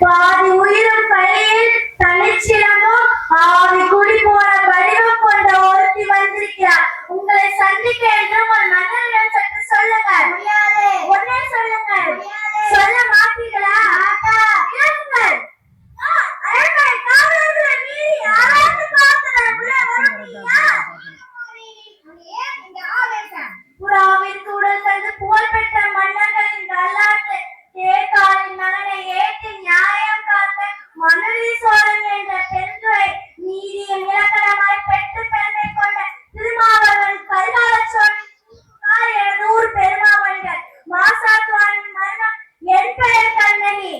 பாதி உயிரும் கையில் தனிச்சிலமும் ஆவி குடி போன வடிவம் கொண்ட ஒருத்தி வந்திருக்கிறார். உங்களை சந்திக்க என்று உங்கள் மன்னரிடம் சற்று சொல்லுங்க. உடனே சொல்லுங்க. சொல்ல மாட்டீங்களா? இறங்குங்கள். புறாவிற்கு உடல் தந்து புகழ்பெற்ற மன்னர்களின் வரலாற்று தேர்காலின் மகனை ஏற்று நியாயம் காத்த மனுநீதி சோழன் என்ற பெருந்துரை நீதியின் இலக்கணமாய் பெற்று பெருமை கொண்ட திருமாவளவன் கரிகால சோழன் எனது ஊர் பெருமாவளிகள் மாசாத்துவானின் மரணம் என் பெயர் கண்ணகி.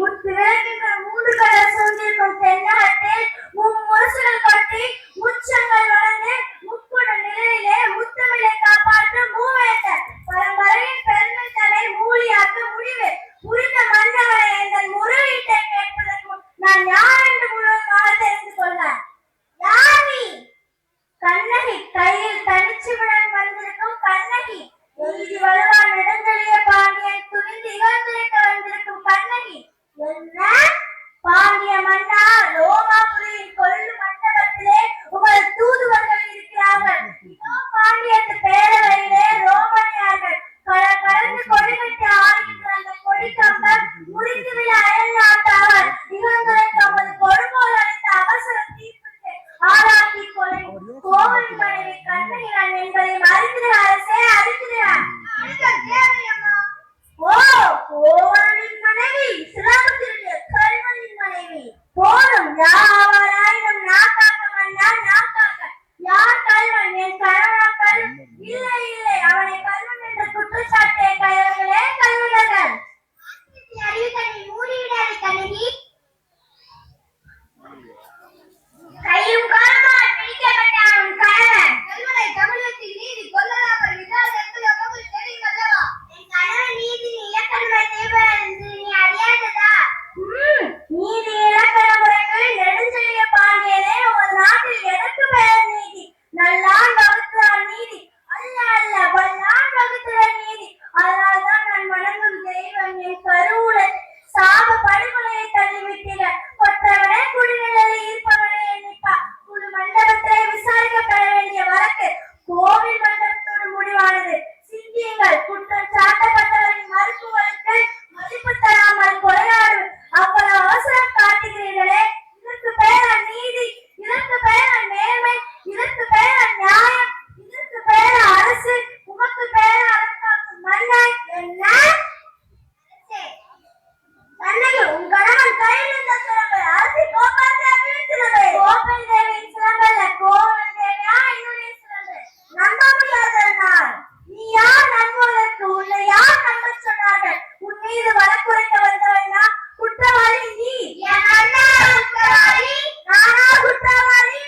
முத்து விளக்கின்ற மூன்று கடல் சூழ்ந்திருக்கும் தென்னகத்தில் மும்முரசுகள் கொட்டி முச்சங்கள் வளர்ந்து முக்குட நிலையிலே முத்தமிழை காப்பாற்ற மூவேந்தர் பரம்பரையின் பெருமை தன்னை மூலியாக்க முடிவு புரிந்த மன்னவனை எங்கள் முறையீட்டை கேட்பதற்கு நான் யார் என்று முழுவதுமாக தெரிந்து கொள்ள. யாரி? கண்ணகி. கையில் தனிச்சுடன் வந்திருக்கும் கண்ணகி. நீதி வலுவான் நெடுஞ்செழிய பாண்டியன் துணிந்து இகழ்ந்திருக்க வந்திருக்கும் கண்ணகி. என்ன? பாண்டிய மன்னா, ரோமாபுரியின் கொள்ளு மண்டபத்திலே உங்கள் தூதுவர்கள் இருக்கிறார்கள். இதோ பாண்டியத்து பேரவையிலே ரோமணியார்கள் கலந்து கொடிகட்டி ஆடுகின்ற அந்த கொடிக்கம்பம் முறிந்து விழ அயல் நாட்டார்கள் இவங்களுக்கு நமது கொடுங்கோல் அளித்த அவசர தீர்ப்புக்கு ஆளாக்கி கொலை கோவலி மனைவி கண்ணகிரான் என்பதையும் அறிந்திருக்க அரசே அறிந்திருக்கிறார். ஓ, கோவலனின் மனைவி சிலாபத்தினுடைய கல்வனின் மனைவி போதும். யாவராயினும் நாக்காக்க மன்னா நாக்காக்க. யார் கல்வன்? என் கணவனாக்கள்? இல்லை இல்லை, அவனை கல்வன் என்ற குற்றச்சாட்டை கையவர்களே கல்வனர்கள். அறிவுக்கண்ணை மூடிவிடாது கண்ணகி. கையும் காலமாக பிடிக்கப்பட்ட அவன் கணவன் கல்வனை தமிழகத்தில் நீதி கொல்லலாமல் விடாது என்பது உங்களுக்கு தெரியும் அல்லவா? என் கணவன் நீதி இலக்கணமை செய்வார் என்று நீ அறியாததா? நீதி இலக்கண முறைகள் நெடுஞ்செழிய பாண்டியனே, ஒரு நாட்டில் எதற்கு பெயர் நீதி? நல்லான் வகுத்தால் நீதி அல்ல அல்ல, வல்லான் வகுத்தல் நீதி. அதனால்தான் நான் வணங்கும் தெய்வம் என் கருவூல சாப படுகொலையை தள்ளிவிட்டீர்கள். கொற்றவனே குடிநிலையில் இருப்பவனே எண்ணிப்பா. குழு மண்டபத்திலே விசாரிக்கப்பட வேண்டிய வழக்கு கோவில் மண்டபத்தோடு முடிவானது. சிந்தியுங்கள். குற்றம் சாட்டப்பட்டவரின் மறுப்பு வழக்கு மதிப்பு தராமல் கொலையாடு அவ்வளவு அவசரம் காட்டுகிறீர்களே. இதற்கு பெயர் நீதி, இதற்கு பெயர் நேர்மை, இதற்கு பெயர் நியாயம், இதற்கு பெயர் அரசு, உமக்கு பெயர் அரசாங்கம். மன்னன் என்ன? கண்ணகி, உன் கணவன் கையில் இருந்த சிலம்பு அரசி கோபால் தேவியின் சிலம்பு. கோபால் தேவியின் சிலம்பல்ல, கோவலன் தேவியா என்னுடைய சிலம்பு. நம்ப முடியாதனால் நீ யார் நம்புவதற்கு? உன்னை யார் நம்ப சொன்னார்கள்? உன் மீது வழக்குரைக்க வந்தவனா? குற்றவாளி நீ. என் அண்ணா குற்றவாளி, நானா குற்றவாளி?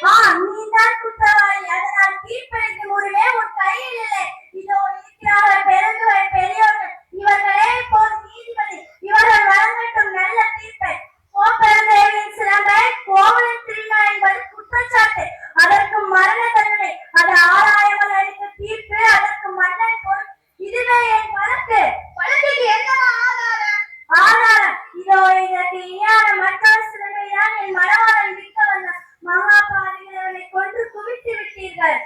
நீதான் குற்றவாளி. அதனால் தீர்ப்பளிக்கும் உரிமை உன் கையில் இல்லை. இதோ இருக்கிறார்கள் பெருந்துரை பெரியோர்கள். இவர்களே இப்போது நீதிபதி. இவர்கள் வழங்கட்டும் நல்ல தீர்ப்பை. கோப்பெருந்தேவியின் சிலம்பை கோவலன் திருநா என்பது குற்றச்சாட்டு. அதற்கு மரண தண்டனை. அது ஆராயாமல் அளித்த தீர்ப்பு. அதற்கு மன்னன் பொருள். இதுவே என் வழக்கு. வழக்குக்கு என்னவா ஆதாரம்? ஆதாரம் இதோ. இதற்கு இணையான மற்றொரு சிலம்பைதான் என் மனவாளன் விற்க வந்த மகாபாரிகளை கொண்டு குவித்து விட்டீர்கள்.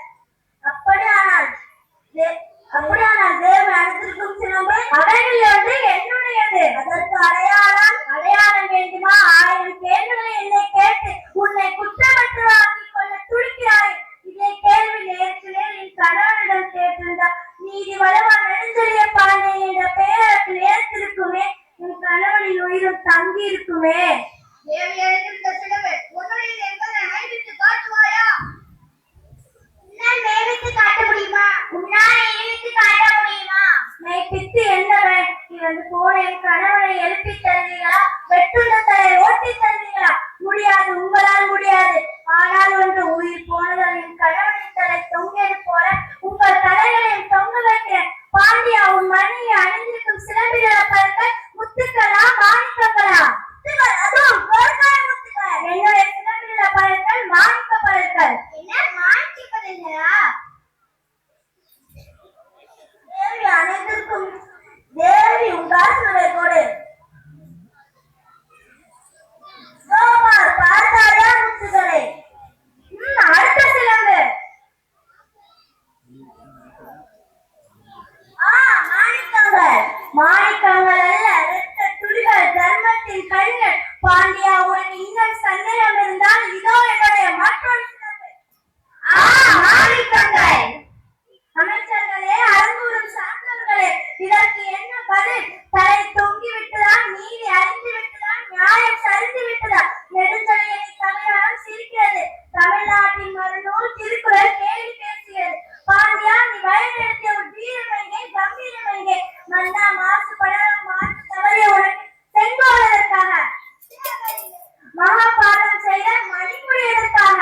அப்படியானால் தேவன் அனைத்திற்கும் சிலம்பு அவைகளில் ஒன்று என்னுடையது. அதற்கு அடையாளம் வேண்டுமா? 1000 கேள்விகளை என்னை கேட்டு உன்னை குற்றமற்றவாக்கி கொள்ள துடிக்கிறாய். இதே கேள்வி நேரத்திலே என் கணவனிடம் கேட்டிருந்தார். நீதி வலுவான் நெடுஞ்செழிய பாண்டியன் என்ற பெயருக்கு நேர்த்திருக்குமே, என் கணவனின் உயிரும் தங்கி இருக்குமே. தேவி எழுதியிருந்த சிலம்பு உன்னுடையது என்பதை மைவிட்டு காட்டுவாயா? மெய்வித்து காட்ட முடியுமா? உன்னால் எழுத்து காட்ட முடியுமா? மெய்ப்பித்து என்னவன்? இவன் போன என் கணவனை எழுப்பி தருவீங்களா? வெட்டுள்ள தலை ஓட்டி தருவீங்களா? முடியாது, உங்களால் முடியாது. ஆனால் ஒன்று, உயிர் போனதால் என் கணவனின் தலை தொங்கியது போல உங்கள் தலைகளையும் தொங்க வைக்கிறேன். பாண்டியா, உன் மணியை அணிந்திருக்கும் சிலம்பிகள பற்கள் முத்துக்களா மாணிக்கங்களா? அதுவும் கோர்காய முத்துக்கள். காலத்தின் கலைஞர். பாண்டியா, உனக்கு இன்னும் சந்தேகம் இருந்தால் இதோ என்னுடைய மற்றொரு சிறப்பு. மாணிக்கங்கள். அமைச்சர்களே, அரங்கூரும் சான்றோர்களே, இதற்கு என்ன பதில்? தலை தொங்கி விட்டதா, நீதி அழிந்து விட்டதா, நியாயம் சரிந்து விட்டதா? நெடுஞ்செழியனை தமிழகம் சிரிக்கிறது. தமிழ்நாட்டின் மறுநூல் திருக்குறள் கேள்வி பேசுகிறது. பாண்டியா, நீ வழிநடத்திய ஒரு வீரம் எங்கே, கம்பீரம் எங்கே? மன்னா, மாசுபடாம மாற்ற தவறிய உனக்கு செங்கோல் எதற்காக? மகாபாரதம் செய்த மணிமுடி எதற்காக?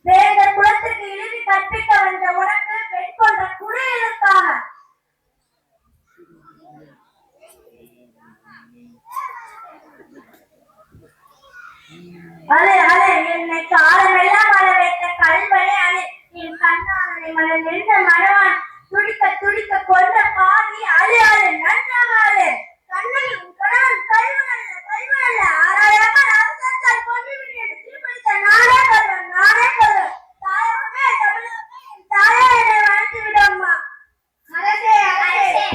வேந்தர் குலத்திற்கு இழுதி கற்பிக்க வந்த உனக்கு பெண் கொண்ட குறை எதற்காக? அலே அலே, என்னை காலமெல்லாம் அழ வைத்த கல்வனே அலே, என் கண்ணாளனை மன நின்ற மனவான் துடிக்க துடிக்க கொன்ற பாவி அலே அலே, நன்றாக அலே. கண்ணகி, உன் கணவன் கல்வனல்ல, கல்வனல்ல, ஆராயாம அவசரத்தால் கொன்றுவிட்டு என்று தீர்ப்பளித்த நானே கல்வன், நானே கல்வன். தாயகமே, தமிழகமே, என் தாயே என்னை வளர்த்து விடம்மா. அரசே, அரசே,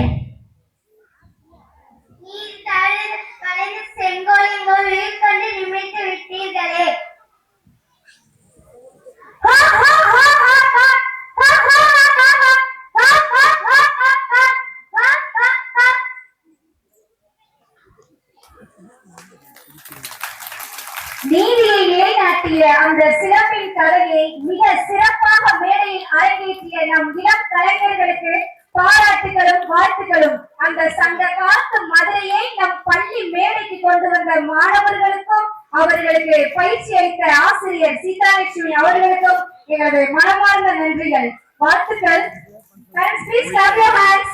நீர் கலைந்து செங்கோலின் ஒரு உயிர் கண்டு நிமிர்ந்து விட்டீர்களே. நீதியை நிலைநாட்டிய அந்த சிறப்பின் கதையை மிக சிறப்பாக மேடையில் அரங்கேற்றிய நம் இளம் கலைஞர்களுக்கு பாராட்டுகளும் வாழ்த்துகளும். அந்த சங்க காலத்து மதுரையை நம் பள்ளி மேடைக்கு கொண்டு வந்த மாணவர்களுக்கும் அவர்களுக்கு பயிற்சி அளித்த ஆசிரியர் சீதாலட்சுமி அவர்களுக்கும் எங்களது மனமார்ந்த நன்றிகள், வாழ்த்துக்கள். Please clap your hands.